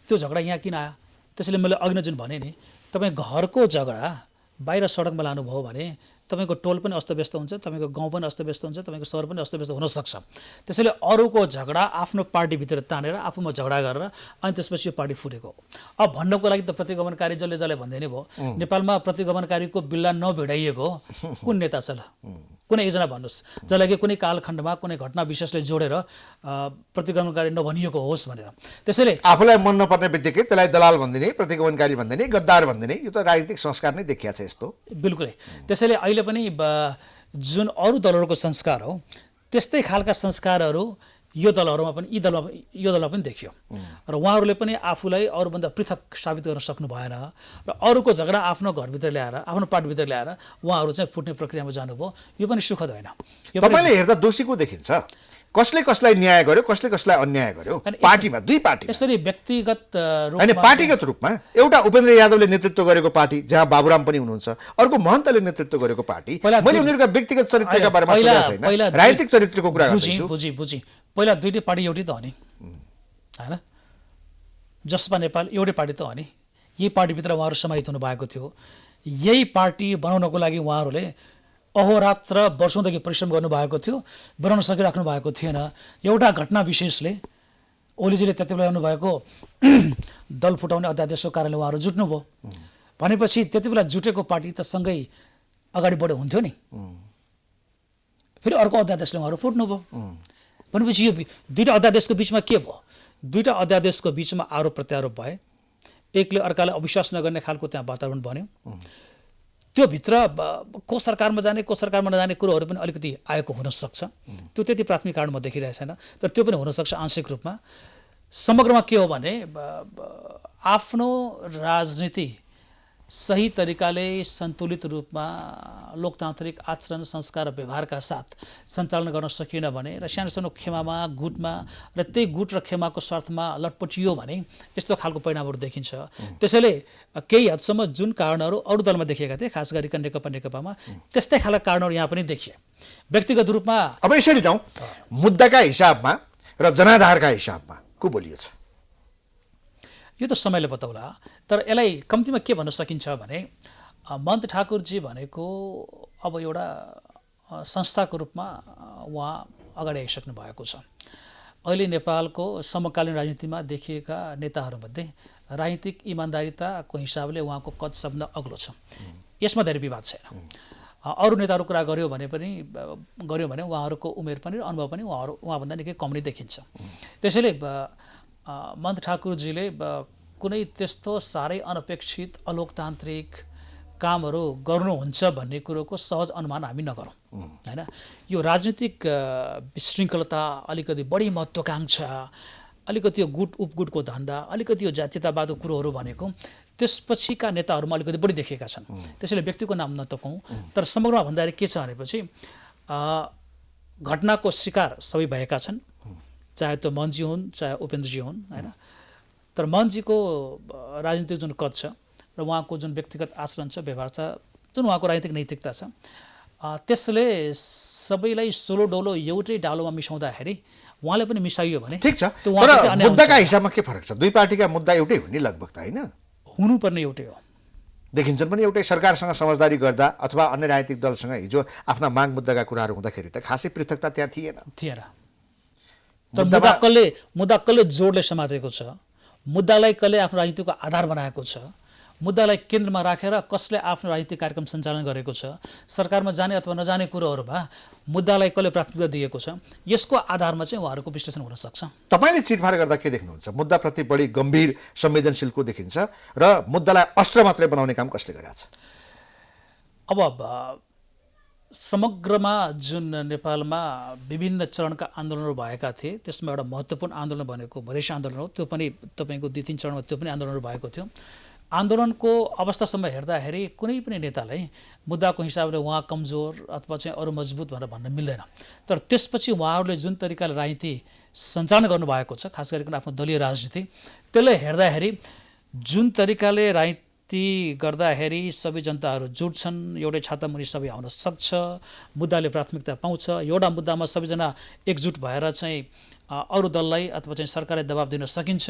[SPEAKER 2] त्यो झगडा यहाँ किन आयो? त्यसैले मैले अघि नै जुन भने नि, तपाईँ घरको झगडा बाहिर सडकमा लानुभयो भने तपाईँको टोल पनि अस्तव्यस्त हुन्छ, तपाईँको गाउँ पनि अस्तव्यस्त हुन्छ, तपाईँको सहर पनि अस्तव्यस्त हुनसक्छ। त्यसैले अरूको झगडा आफ्नो पार्टीभित्र तानेर आफूमा झगडा गरेर अनि त्यसपछि यो पार्टी फुटेको हो। अब भन्नको लागि त प्रतिगमनकारी जसले भन्दै नै भयो, नेपालमा प्रतिगमनकारीको बिल्ला नभिडाइएको कुन नेता छ ल? कुनै एकजना भन्नुहोस् जसलाई कि कुनै कालखण्डमा कुनै घटना विशेषले जोडेर प्रतिगमनकारी नभनिएको होस् भनेर। त्यसैले
[SPEAKER 1] आफूलाई मन नपर्ने बित्तिकै त्यसलाई दलाल भन्दिने, प्रतिगमनकारी भन्दिने, गद्दार भन्दिने, यो त राजनीतिक संस्कार नै देखिया छ यस्तो।
[SPEAKER 2] बिल्कुलै। त्यसैले अहिले पनि जुन अरू दलहरूको संस्कार हो त्यस्तै खालका संस्कारहरू यो दलहरूमा पनि यो दलमा पनि देखियो र उहाँहरूले पनि आफूलाई अरूभन्दा पृथक साबित गर्न सक्नु भएन र अरूको झगडा आफ्नो घरभित्र ल्याएर, आफ्नो पार्टीभित्र ल्याएर उहाँहरू चाहिँ फुट्ने प्रक्रियामा जानुभयो। यो पनि सुखद होइन।
[SPEAKER 1] तपाईँले हेर्दा दोषी को देखिन्छ? कसले कसलाई न्याय गर्यो, कसले कसलाई अन्याय गर्यो? पार्टीमा, दुई पार्टी
[SPEAKER 2] यसरी व्यक्तिगत
[SPEAKER 1] होइन, पार्टीगत रूपमा एउटा उपेन्द्र यादवले नेतृत्व गरेको पार्टी जहाँ बाबुराम पनि हुनुहुन्छ, अर्को महन्तले नेतृत्व गरेको पार्टी। मैले उनीहरूका व्यक्तिगत चरित्रका बारेमा सोचेको छैन, राजनीतिक चरित्रको कुरा गर्दैछु।
[SPEAKER 2] बुझी पहिला दुईटै पार्टी एउटै त हो नि होइन? जसपा नेपाल एउटै पार्टी त हो नि। यही पार्टीभित्र उहाँहरू समाहित हुनुभएको थियो। यही पार्टी बनाउनको लागि उहाँहरूले अहोरात्र वर्षौँदेखि परिश्रम गर्नुभएको थियो, बनाउन सकिराख्नु भएको थिएन। एउटा घटना विशेषले ओलीजीले त्यति बेला ल्याउनुभएको दल फुटाउने अध्यादेशको कारणले उहाँहरू जुट्नुभयो भनेपछि त्यति बेला जुटेको पार्टी त सँगै अगाडि बढे हुन्थ्यो नि। फेरि अर्को अध्यादेशले उहाँहरू फुट्नुभयो भनेपछि यो दुईवटा अध्यादेशको बिचमा के भयो? दुईवटा अध्यादेशको बिचमा आरोप प्रत्यारोप भए, एकले अर्कालाई अविश्वास नगर्ने खालको त्यहाँ वातावरण बन्यो। त्यो भित्र को सरकारमा जाने को सरकारमा नजाने कुरोहरू पनि अलिकति आएको हुनसक्छ। त्यो त्यति प्राथमिक कारण म देखिरहेको छैन, तर त्यो पनि हुनसक्छ आंशिक रूपमा। समग्रमा के हो भने आफ्नो राजनीति सही तरिकाले सन्तुलित रूपमा लोकतान्त्रिक आचरण संस्कार र व्यवहारका साथ सञ्चालन गर्न सकिएन भने र सानो सानो खेमामा गुटमा र त्यही गुट र खेमाको स्वार्थमा लटपटियो भने यस्तो खालको परिणामहरू देखिन्छ। त्यसैले केही हदसम्म जुन कारणहरू अरू दलमा देखिएका थिए, खास गरी नेकपामा त्यस्तै खालका कारणहरू यहाँ पनि देखिए व्यक्तिगत रूपमा।
[SPEAKER 1] अब यसरी जाउँ, मुद्दाका हिसाबमा र जनाधारका हिसाबमा को बोलियो छ?
[SPEAKER 2] यो त समयले बताउला, तर यसलाई कम्तीमा के भन्न सकिन्छ भने मन्त ठाकुरजी भनेको अब एउटा संस्थाको रूपमा उहाँ अगाडि आइसक्नु भएको छ। अहिले नेपालको समकालीन राजनीतिमा देखिएका नेताहरूमध्ये राजनीतिक इमान्दारिताको हिसाबले उहाँको कद सबभन्दा अग्लो छ। यसमा धेरै विवाद छैन। अरू नेताहरू कुरा गऱ्यो भने उहाँहरूको उमेर पनि र अनुभव पनि उहाँभन्दा निकै कम नै देखिन्छ। त्यसैले मन्त ठाकुरजीले कुनै त्यस्तो साह्रै अनपेक्षित अलोकतान्त्रिक कामहरू गर्नुहुन्छ भन्ने कुरोको सहज अनुमान हामी नगरौँ हैन। यो राजनीतिक विशृङ्खलता, अलिकति बढी महत्त्वाकाङ्क्षा, अलिकति यो गुट उपगुटको धन्दा, अलिकति यो जातीयतावादको कुरोहरू भनेको त्यसपछिका नेताहरूमा अलिकति बढी देखिएका छन्। त्यसैले व्यक्तिको नाम नतोकौँ, तर समग्रमा भन्दाखेरि के छ भनेपछि घटनाको शिकार सबै भएका छन्, चाहे त्यो मनजी हुन् चाहे उपेन्द्रजी हुन् हैन। तर मनजीको राजनीतिक जुन कद छ र उहाँको जुन व्यक्तिगत आचरण छ, व्यवहार छ, जुन उहाँको राजनीतिक नैतिकता छ, त्यसले सबैलाई सोलो डोलो एउटै डालोमा मिसाउँदाखेरि उहाँले पनि मिसाइयो भने
[SPEAKER 1] ठिक छ। तर मुद्दाका हिसाबमा के फरक छ? दुई पार्टीका मुद्दा एउटै हुने लगभग त होइन?
[SPEAKER 2] हुनुपर्ने एउटै हो।
[SPEAKER 1] देखिन्छन् पनि एउटै। सरकारसँग समझदारी गर्दा अथवा अन्य राजनीतिक दलसँग हिजो आफ्ना माग मुद्दाका कुराहरू हुँदाखेरि त खासै पृथकता त्यहाँ थिएन।
[SPEAKER 2] तर मुद्दा कसले जोडले समातेको छ, मुद्दालाई कसले आफ्नो राजनीतिको आधार बनाएको छ, मुद्दालाई केन्द्रमा राखेर कसले आफ्नो राजनीतिक कार्यक्रम सञ्चालन गरेको छ, सरकारमा जाने अथवा नजाने कुरोहरूमा मुद्दालाई कसले प्राथमिकता दिएको छ, यसको आधारमा चाहिँ उहाँहरूको विश्लेषण हुन सक्छ।
[SPEAKER 1] तपाईँले चिरफार गर्दा के देख्नुहुन्छ? मुद्दाप्रति बढी गम्भीर संवेदनशीलको देखिन्छ र मुद्दालाई अस्त्र मात्रै बनाउने काम कसले गरेको छ?
[SPEAKER 2] अब समग्रमा जुन नेपालमा विभिन्न चरणका आन्दोलनहरू भएका थिए, त्यसमा एउटा महत्त्वपूर्ण आन्दोलन भनेको मधेसी आन्दोलन हो। त्यो पनि तपाईँको 2-3 चरणमा त्यो पनि आन्दोलनहरू भएको थियो। आन्दोलनको अवस्थासम्म हेर्दाखेरि कुनै पनि नेतालाई मुद्दाको हिसाबले उहाँ कमजोर अथवा चाहिँ अरू मजबुत भनेर भन्न मिल्दैन। तर त्यसपछि उहाँहरूले जुन तरिकाले राजनीति सञ्चालन गर्नुभएको छ, खास गरिकन आफ्नो दलीय राजनीति, त्यसले हेर्दाखेरि जुन तरिकाले राजनीति गर्दाखेरि सबै जनताहरू जुट्छन्, एउटै छातामुनि सबै आउन सक्छ, मुद्दाले प्राथमिकता पाउँछ, एउटा मुद्दामा सबैजना एकजुट भएर चाहिँ अरू दललाई अथवा चाहिँ सरकारलाई दबाब दिन सकिन्छ,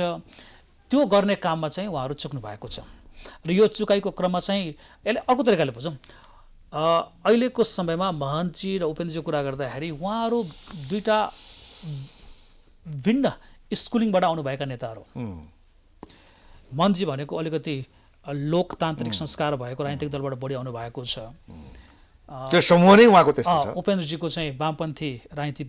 [SPEAKER 2] त्यो गर्ने काममा चाहिँ उहाँहरू चुक्नु भएको छ। र यो चुकाइको क्रममा चाहिँ यसले अर्को तरिकाले बुझौँ, अहिलेको समयमा महन्तजी र उपेन्द्रजीको कुरा गर्दाखेरि उहाँहरू दुईटा भिन्न स्कुलिङबाट आउनुभएका नेताहरू। मनजी भनेको अलिकति लोकतान्त्रिक संस्कार भएको राजनीतिक दलबाट बढी आउनु भएको छ।
[SPEAKER 1] त्यो समूह नै उहाँको त्यस्तो छ।
[SPEAKER 2] उपेन्द्रजीको चाहिँ वामपन्थी राजनीति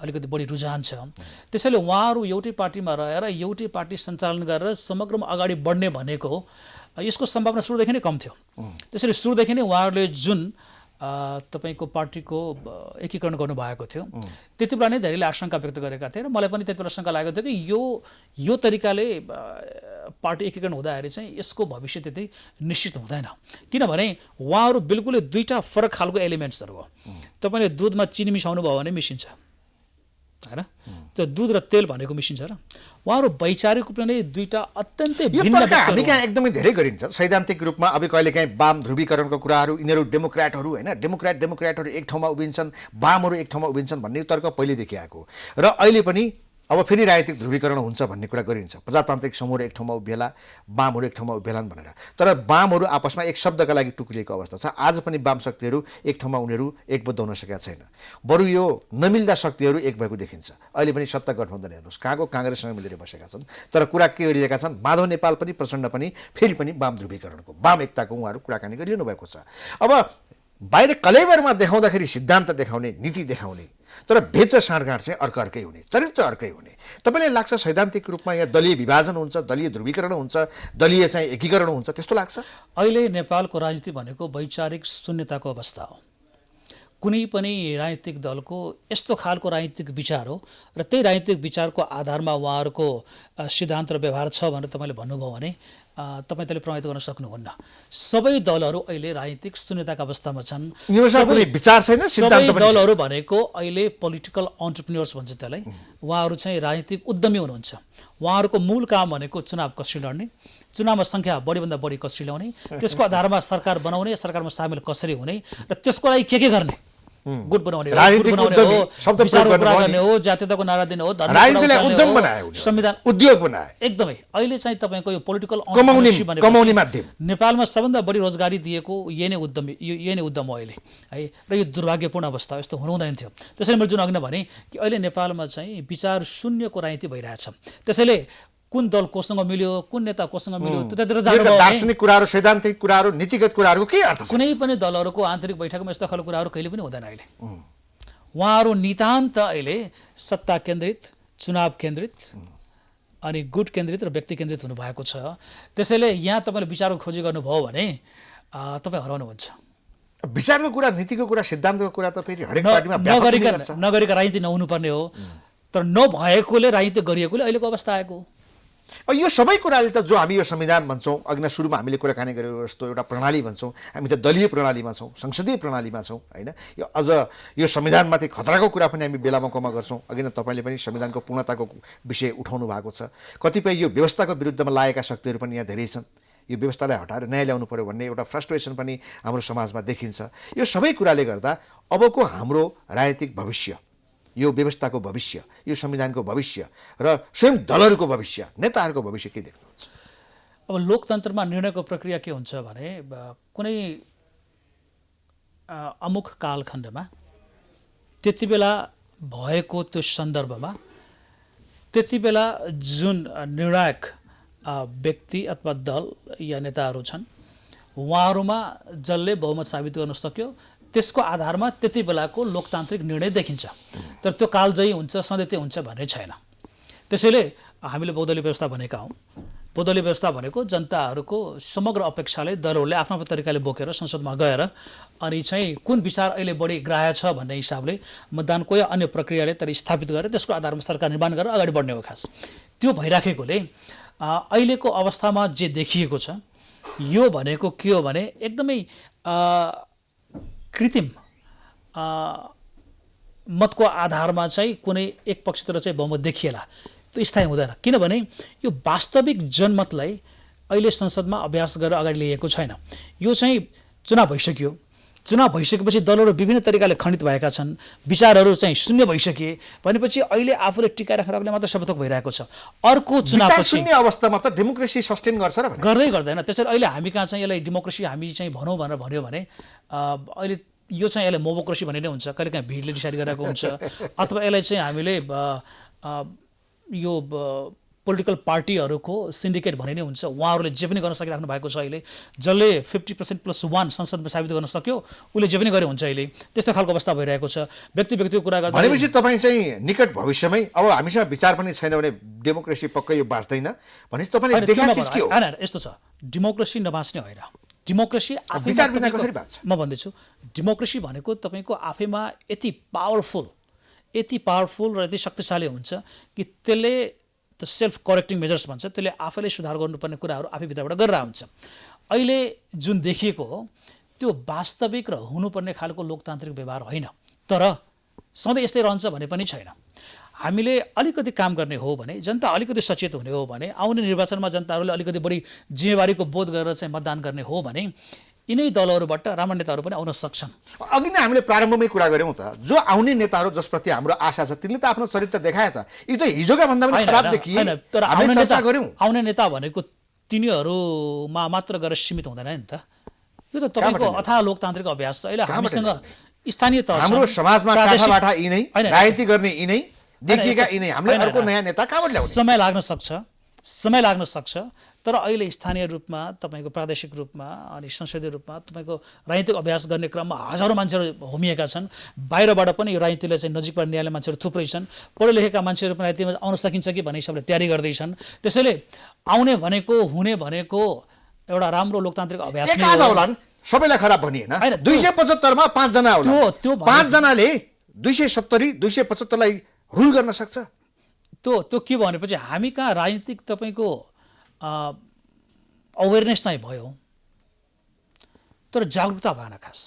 [SPEAKER 2] अलिकति बढी रुझान छ। त्यसैले उहाँहरू एउटै पार्टीमा रहेर एउटै पार्टी सञ्चालन गरेर समग्रमा अगाडि बढ्ने भनेको यसको सम्भावना सुरुदेखि नै कम थियो। त्यसैले सुरुदेखि नै उहाँहरूले जुन तपाईँको पार्टीको एकीकरण गर्नुभएको थियो, त्यति बेला नै धेरैले आशंका व्यक्त गरेका थिए र मलाई पनि त्यति बेला शङ्का लागेको थियो कि यो तरिकाले पार्टी एकीकरण हुँदाखेरि चाहिँ यसको भविष्य त्यति निश्चित हुँदैन। किनभने उहाँहरू बिल्कुलै दुईटा फरक खालको एलिमेन्ट्सहरू हो। तपाईँले दुधमा चिनी मिसाउनु भयो भने मिसिन्छ हैन, त्यो दूध र तेल भनेको मिसिन्छ र उहाँहरू वैचारिक रूपले नै दुईटा अत्यन्तै भिन्न व्यक्तिहरू।
[SPEAKER 1] हामी कहाँ एकदमै धेरै गरिन्छ सैद्धान्तिक रूपमा। अब कहिलेकाहीँ वाम ध्रुवीकरणको कुराहरू, यिनीहरू डेमोक्रेटहरू होइन, डेमोक्रेटहरू एक ठाउँमा उभिन्छन्, वामहरू एक ठाउँमा उभिन्छन् भन्ने तर्क पहिलेदेखि आएको र अहिले पनि अब फेरि राजनीतिक ध्रुवीकरण हुन्छ भन्ने कुरा गरिन्छ। प्रजातान्त्रिक समूहहरू एक ठाउँमा उभिएला, वामहरू एक ठाउँमा उभिएलान् भनेर। तर वामहरू आपसमा एक शब्दका लागि टुक्रिएको अवस्था छ। आज पनि वाम शक्तिहरू एक ठाउँमा उनीहरू एकबद्ध हुन सकेका छैन। बरु यो नमिल्दा शक्तिहरू एक भएको देखिन्छ। अहिले पनि सत्ता गठबन्धन हेर्नुहोस्, कहाँको काङ्ग्रेससँग मिलेर बसेका छन्। तर कुरा के गरिरहेका छन्? माधव नेपाल पनि प्रचण्ड पनि फेरि पनि वाम ध्रुवीकरणको, वाम एकताको उहाँहरू कुराकानी गरिरहनु भएको छ। अब बाहिर कलेवरमा देखाउँदाखेरि सिद्धान्त देखाउने, नीति देखाउने, तर भित्र साँडगाँड चाहिँ अर्कै हुने, चरित्र अर्कै हुने। तपाईँलाई लाग्छ सैद्धान्तिक रूपमा यहाँ दलीय विभाजन हुन्छ, दलीय ध्रुवीकरण हुन्छ, दलीय चाहिँ एकीकरण हुन्छ, त्यस्तो लाग्छ?
[SPEAKER 2] अहिले नेपालको राजनीति भनेको वैचारिक शून्यताको अवस्था हो। कुनै पनि राजनीतिक दलको यस्तो खालको राजनीतिक विचार हो र त्यही राजनीतिक विचारको आधारमा उहाँहरूको सिद्धान्त र व्यवहार छ भनेर तपाईँले भन्नुभयो भने तपाईँ त्यसले प्रमाणित गर्न सक्नुहुन्न। सबै दलहरू अहिले राजनीतिक शून्यताका अवस्थामा छन्। सबै दलहरू भनेको अहिले पोलिटिकल एन्टरप्रेन्योर्स भन्छ त्यसलाई। उहाँहरू चाहिँ राजनीतिक उद्यमी हुनुहुन्छ। उहाँहरूको मूल काम भनेको चुनाव कसरी लड्ने, चुनावमा सङ्ख्या बढीभन्दा बढी कसरी ल्याउने, त्यसको आधारमा सरकार बनाउने, सरकारमा सामेल कसरी हुने र त्यसको लागि के गर्ने, गुट बनाउने हो,
[SPEAKER 1] राजनीतिक
[SPEAKER 2] गुट बनाउने
[SPEAKER 1] उद्यमी,
[SPEAKER 2] हो,
[SPEAKER 1] शब्द प्रयोग
[SPEAKER 2] विचारको कुरा
[SPEAKER 1] गर्नुभयो
[SPEAKER 2] गर्ने
[SPEAKER 1] नि।
[SPEAKER 2] हो, जातीयताको नारा दिने हो, धर्मको
[SPEAKER 1] राजनीतिलाई
[SPEAKER 2] कुरा
[SPEAKER 1] उद्यम
[SPEAKER 2] उठाउने
[SPEAKER 1] बनायो
[SPEAKER 2] हो,
[SPEAKER 1] उनीहरूले।
[SPEAKER 2] संविधान
[SPEAKER 1] उद्योग बनाए।
[SPEAKER 2] एकदमै अहिले चाहिँ तपाईँको यो पोलिटिकल
[SPEAKER 1] कमाउने माध्यम।
[SPEAKER 2] नेपालमा सबभन्दा बढी रोजगारी दिएको यही नै उद्यम हो अहिले है। र यो दुर्भाग्यपूर्ण अवस्था, यस्तो हुनु हुँदैन थियो। त्यसैले मैले जुन अघि नै भने कि अहिले नेपालमा चाहिँ विचार शून्यको राजनीति भइरहेछ। त्यसैले कुन दल कोसँग मिल्यो, कुन नेता कोसँग मिल्यो, त्यतातिर जानुभयो भने
[SPEAKER 1] दार्शनिक कुराहरू, सैद्धान्तिक कुराहरू, नीतिगत कुराहरूको के अर्थ छ?
[SPEAKER 2] कुनै पनि दलहरूको आन्तरिक बैठकमा यस्तो खालको कुराहरू कहिले पनि हुँदैन अहिले। उहाँहरू नितान्त अहिले सत्ता केन्द्रित, चुनाव केन्द्रित अनि गुट केन्द्रित र व्यक्ति केन्द्रित हुनुभएको छ। त्यसैले यहाँ तपाईँले विचारको खोजी गर्नुभयो भने तपाईँ हराउनुहुन्छ।
[SPEAKER 1] विचारको कुरा, नीतिको कुरा, सिद्धान्तको कुरा त फेरि हरेक पार्टीमा व्यापक हुने गर्छ।
[SPEAKER 2] नगरेका राजनीति नहुनुपर्ने हो, तर नभएकोले राजनीति गरिएकोले अहिलेको अवस्था आएको।
[SPEAKER 1] यो सबै कुराले त जो हामी यो संविधान भन्छौँ, अघि नै सुरुमा हामीले कुराकानी गरेको जस्तो एउटा प्रणाली भन्छौँ, हामी त दलीय प्रणालीमा छौँ, संसदीय प्रणालीमा छौँ होइन। यो अझ यो संविधानमाथि खतराको कुरा पनि हामी बेला मौकामा गर्छौँ। अघि नै तपाईँले पनि संविधानको पूर्णताको विषय उठाउनु भएको छ। कतिपय यो व्यवस्थाको विरुद्धमा लागेका शक्तिहरू पनि यहाँ धेरै छन्। यो व्यवस्थालाई हटाएर नयाँ ल्याउनु पर्यो भन्ने एउटा फ्रस्ट्रेसन पनि हाम्रो समाजमा देखिन्छ। यो सबै कुराले गर्दा अबको हाम्रो राजनीतिक भविष्य, यो व्यवस्थाको भविष्य, यो संविधानको भविष्य र स्वयं दलहरूको भविष्य, नेताहरूको भविष्य के देख्नुहुन्छ?
[SPEAKER 2] अब लोकतन्त्रमा निर्णयको प्रक्रिया के हुन्छ भने कुनै अमुक कालखण्डमा त्यति बेला भएको त्यो सन्दर्भमा त्यति बेला जुन निर्णायक व्यक्ति अथवा दल या नेताहरू छन्, उहाँहरूमा जसले बहुमत साबित गर्न सक्यो त्यसको आधारमा त्यति बेलाको लोकतान्त्रिक निर्णय देखिन्छ। तर त्यो कालजयी हुन्छ, सधैँ त्यो हुन्छ भन्ने छैन। त्यसैले हामीले बहुदलीय व्यवस्था भनेका हौँ। बहुदलीय व्यवस्था भनेको जनताहरूको समग्र अपेक्षाले दलहरूले आफ्नो आफ्नो तरिकाले बोकेर संसदमा गएर अनि चाहिँ कुन विचार अहिले बढी ग्राह्य छ भन्ने हिसाबले मतदानको या अन्य प्रक्रियाले तर स्थापित गरेर त्यसको आधारमा सरकार निर्माण गरेर अगाडि बढ्ने हो। खास त्यो भइराखेकोले अहिलेको अवस्थामा जे देखिएको छ यो भनेको के हो भने एकदमै कृत्रिम मतको आधारमा चाहिँ कुनै एक पक्षतिर चाहिँ बहुमत देखिएला, त्यो स्थायी हुँदैन। किनभने यो वास्तविक जनमतलाई अहिले संसदमा अभ्यास गरेर अगाडि ल्याइएको छैन। यो चाहिँ चुनाव भइसक्यो, चुनाव भइसकेपछि दलहरू विभिन्न तरिकाले खण्डित भएका छन्, विचारहरू चाहिँ शून्य भइसके भनेपछि अहिले आफूले टिकाइराखेर अगाडि मात्र शपथक भइरहेको छ। अर्को चुनावपछि
[SPEAKER 1] शून्य अवस्थामा त डेमोक्रेसी सस्टेन गर्छ र भने
[SPEAKER 2] गर्दैन। त्यसैले अहिले हामी कहाँ चाहिँ यसलाई डेमोक्रेसी हामी चाहिँ भनौँ भनेर भन्यो भने अहिले यो चाहिँ यसलाई मोमोक्रेसी भन्ने नै हुन्छ। कहिलेकाहीँ भिडले डिसाइड गरेको हुन्छ अथवा यसलाई चाहिँ हामीले यो पोलिटिकल पार्टीहरूको सिन्डिकेट भन्ने नै हुन्छ। उहाँहरूले जे पनि गर्न सकिराख्नु भएको छ। अहिले जसले 50%+1 संसदमा साबित गर्न सक्यो उसले जे पनि गरे हुन्छ। अहिले त्यस्तो खालको अवस्था भइरहेको छ। व्यक्तिको कुरा गर्दा
[SPEAKER 1] भनेपछि तपाईँ चाहिँ निकट भविष्यमै अब हामीसँग विचार पनि छैन भने डेमोक्रेसी पक्कै यो बाँच्दैन भनेपछि तपाईँले देखाएको चिज के हो?
[SPEAKER 2] हैन, यस्तो छ, डेमोक्रेसी नबाँच्ने होइन। डेमोक्रेसी
[SPEAKER 1] विचार बिना कसरी बाँच्छ?
[SPEAKER 2] म भन्दैछु डेमोक्रेसी भनेको तपाईँको आफैमा यति पावरफुल र यति शक्तिशाली हुन्छ कि त्यसले त सेल्फ करेक्टिङ मेजर्स भन्छ, त्यसले आफैले सुधार गर्नुपर्ने कुराहरू आफै भित्रबाट गरेर हुन्छ। अहिले जुन देखिएको हो त्यो वास्तविक र हुनुपर्ने खालको लोकतान्त्रिक व्यवहार होइन। तर सधैँ यस्तै रहन्छ भने पनि छैन। हामीले अलिकति काम गर्ने हो भने, जनता अलिकति सचेत हुने हो भने, आउने निर्वाचनमा जनताहरूले अलिकति बढी जिम्मेवारीको बोध गरेर चाहिँ मतदान गर्ने हो भने यिनै दलहरूबाट राम्रो नेताहरू पनि आउन सक्छन्।
[SPEAKER 1] अघि नै हामीले प्रारम्भमै कुरा गऱ्यौँ त, जो आउने नेताहरू जसप्रति हाम्रो आशा छ तिनले त आफ्नो चरित्र देखाए त। यी त हिजोका भन्दा पनि खराब देखिए।
[SPEAKER 2] तर
[SPEAKER 1] आउने
[SPEAKER 2] नेता भनेको तिनीहरूमा मात्र गरेर सीमित हुँदैन नि त। यो त तपाईँको अथाह लोकतान्त्रिक अभ्यास छ। अहिले हामीसँग स्थानीय तह छ,
[SPEAKER 1] हाम्रो समाजमा काठाबाठा यी नै, राजनीति गर्ने यी नै, देखिएका यी नै, हामीले अर्को नयाँ नेता कहाँबाट ल्याउने?
[SPEAKER 2] समय लाग्न सक्छ। तर अहिले स्थानीय रूपमा तपाईँको प्रादेशिक रूपमा अनि संसदीय रूपमा तपाईँको राजनीतिक अभ्यास गर्ने क्रममा हजारौँ मान्छेहरू होमिएका छन्। बाहिरबाट पनि यो राजनीतिलाई चाहिँ नजिकबाट ल्याउने मान्छेहरू थुप्रै छन्। पढे लेखेका मान्छेहरू पनि राजनीतिमा आउन सकिन्छ कि भन्ने हिसाबले तयारी गर्दैछन्। त्यसैले आउने भनेको, हुने भनेको एउटा राम्रो लोकतान्त्रिक अभ्यास नै
[SPEAKER 1] हो। सबैलाई खराब भनिएन। 275 मा 5 जना होला, 5 जनाले 270-275 लाई रुल गर्न सक्छ।
[SPEAKER 2] त्यो के भनेपछि हामी कहाँ राजनीतिक तपाईँको अवेरनेस चाहिँ भयो तर जागरुकता भएन। खास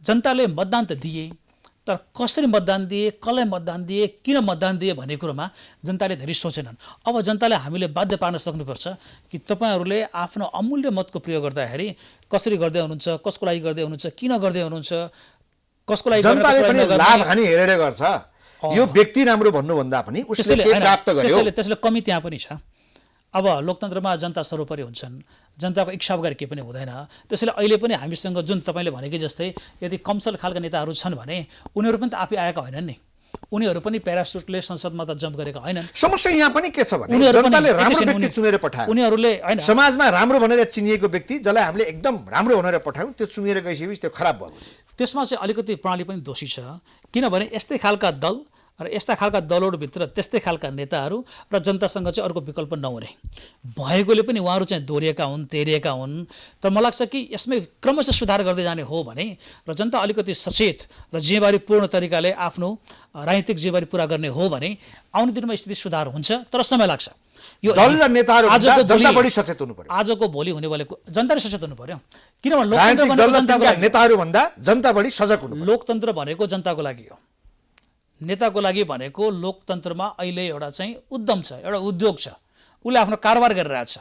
[SPEAKER 2] जनताले मतदान त दिए तर कसरी मतदान दिए, कसलाई मतदान दिए, किन मतदान दिए भन्ने कुरोमा जनताले धेरै सोचेनन्। अब जनताले हामीले बाध्य पार्न सक्नुपर्छ कि तपाईँहरूले आफ्नो अमूल्य मतको प्रयोग गर्दाखेरि कसरी गर्दै हुनुहुन्छ, कसको लागि गर्दै हुनुहुन्छ, किन गर्दै हुनुहुन्छ, कसको लागि गर्ने,
[SPEAKER 1] जनताले
[SPEAKER 2] कसको लागि
[SPEAKER 1] पनि
[SPEAKER 2] नगर्ने।
[SPEAKER 1] लाभ हानि हेरेर गर्छ। यो व्यक्ति राम्रो भन्नुभन्दा पनि उसले के
[SPEAKER 2] होइन,
[SPEAKER 1] प्राप्त गर्यो।
[SPEAKER 2] त्यसैले कमी त्यहाँ पनि छ। अब लोकतन्त्रमा जनता सर्वोपरि हुन्छन्, जनताको इच्छा बगैर केही पनि हुँदैन। त्यसैले अहिले पनि हामीसँग जुन तपाईँले भनेकै जस्तै यदि कमसल खालका नेताहरू छन् भने उनीहरू पनि त आफै आएका होइनन् नि, उनीहरू पनि प्यारासुटले संसदमा त जम्प गरेका होइनन्।
[SPEAKER 1] समस्या यहाँ पनि के छ भने
[SPEAKER 2] उनीहरू पनि
[SPEAKER 1] जनताले राम्रो
[SPEAKER 2] एकैछिन
[SPEAKER 1] व्यक्ति चुनेर पठायो।
[SPEAKER 2] उनीहरूले होइन,
[SPEAKER 1] समाजमा राम्रो भनेर चिनिएको व्यक्ति जसलाई हामीले एकदम राम्रो भनेर पठायौँ त्यो चुनेर गइसकेपछि त्यो खराब भयो।
[SPEAKER 2] त्यसमा चाहिँ अलिकति प्रणाली पनि दोषी छ। किनभने यस्तै खालका दल र यस्ता खालका दलहरूभित्र त्यस्तै खालका नेताहरू र जनतासँग चाहिँ अर्को विकल्प नहुने भएकोले पनि उहाँहरू चाहिँ दोहोरिएका हुन्, तेरिएका हुन्। तर मलाई लाग्छ कि यसमै क्रमशः सुधार गर्दै जाने हो भने र जनता अलिकति सचेत र जिम्मेवारीपूर्ण तरिकाले आफ्नो राजनीतिक जिम्मेवारी पुरा गर्ने हो भने आउने दिनमा स्थिति सुधार हुन्छ। तर समय लाग्छ। यो
[SPEAKER 1] दल र नेताहरू जनता बढी सचेत हुनु पर्यो।
[SPEAKER 2] आजको भोलि हुनेवाले जनताले सचेत हुनु पर्यो। किनभने
[SPEAKER 1] राजनीतिक दल र
[SPEAKER 2] जनताको लागि,
[SPEAKER 1] नेताहरू भन्दा जनता बढी सजग हुनु पर्यो।
[SPEAKER 2] लोकतन्त्र भनेको जनताको लागि हो। नेताको लागि भनेको लोकतन्त्रमा अहिले एउटा चाहिँ उद्यम छ, एउटा उद्योग छ, उसले आफ्नो कारोबार गरिरहेछ।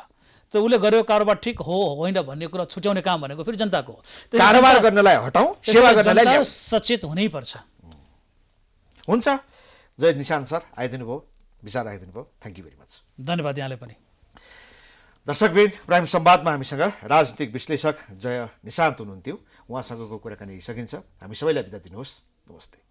[SPEAKER 2] त उसले गरेको कारोबार ठिक हो होइन भन्ने कुरा छुट्याउने काम भनेको फेरि जनताको हो।
[SPEAKER 1] कारोबार गर्नलाई हटाउँ, सेवा गर्नलाई ल्याउँ।
[SPEAKER 2] सचेत हुनैपर्छ।
[SPEAKER 1] हुन्छ। जय निशान्त सर आइदिनु भयो, विचार राखिदिनु भयो। Thank you very much.
[SPEAKER 2] धन्यवाद यहाँलाई पनि।
[SPEAKER 1] दर्शकवृन्द, प्राइम संवादमा हामीसँग राजनीतिक विश्लेषक जय निशान्त हुनुहुन्थ्यो। उहाँसँगको कुराकानी सकिन्छ। हामी सबैलाई बिदा दिनुहोस्। नमस्ते।